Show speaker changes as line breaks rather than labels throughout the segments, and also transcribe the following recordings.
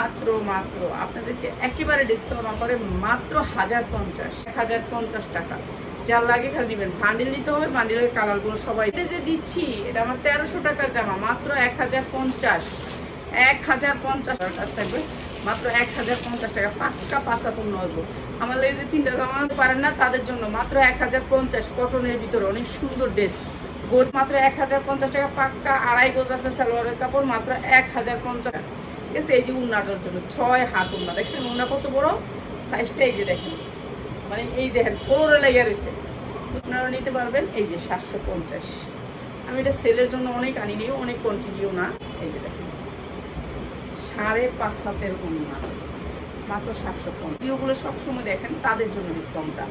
মাত্র মাত্র আপনাদেরকে একেবারে ডিসকাউন্ট অফারে মাত্র 1050 টাকা। যার লাগে খালি দিবেন, বান্ডিল নিতে হবে, বান্ডিলের কালারগুলো সবাই যে দিচ্ছি। এটা আমার 1300 টাকার জামা, মাত্র 1050 থাকবে, মাত্র 1050 টাকা। পাক্কা পাঁচাপূর্ণ আসবো। আমার লাগে যে 3টা জামা পারেন না তাদের জন্য মাত্র 1050, কটনের ভিতরে অনেক সুন্দর ড্রেস গোট, মাত্র 1050 টাকা। পাক্কা 2.5 গজ আছে সালোয়ারের কাপড়, মাত্র 1050 টাকা। ঠিক আছে, এই যে উন্নাটার জন্য 6 হাত উন্না, দেখছেন উন্না কত বড় সাইজটা, এই যে দেখেন, মানে এই দেখেন পুরো লেগে রয়েছে। আপনারা নিতে পারবেন। এই যে 750, আমি এটা সেলের জন্য অনেক আনিনি, অনেক কন্টিনিউ না। এই যে দেখেন 5.5 হাতের উন্না, মাত্র 750। ভিডিওগুলো সবসময় দেখেন, তাদের জন্য ডিসকাউন্টটা।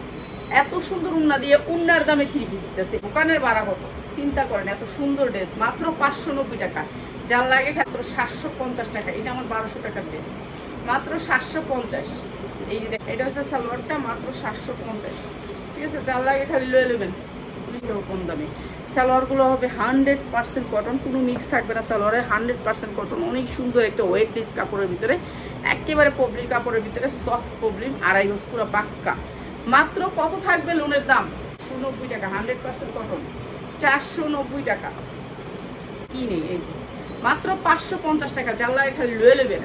এত সুন্দর উন্না দিয়ে উন্নার দামে 3 পিস দিতেছে, দোকানের ভাড়া কত চিন্তা করেন। এত সুন্দর ড্রেস মাত্র 590 টাকা। যার লাগে মাত্র 750 টাকা। এটা আমার 1200 টাকার ড্রেস, মাত্র 750। এই যে এটা হচ্ছে সালোয়ারটা, মাত্র 750। ঠিক আছে, যার লাগে খালি লয়ে নেবেন, কম দামে। সালোয়ারগুলো হবে 100% কটন, কোনো মিক্স থাকবে না সালোয়ারে, 100% কটন। অনেক সুন্দর একটা ওয়েটলেস কাপড়ের ভিতরে, একেবারে পবলিক কাপড়ের ভিতরে, সফট পবলিক, 2.5 গজ পুরো পাক্কা। মাত্র কত থাকবে লোনের দাম? 490 টাকা, 100% কটন, 490 টাকা। কি নেই, এই যে মাত্র 550 টাকা। যার লাগে খালি লয়ে নেবেন।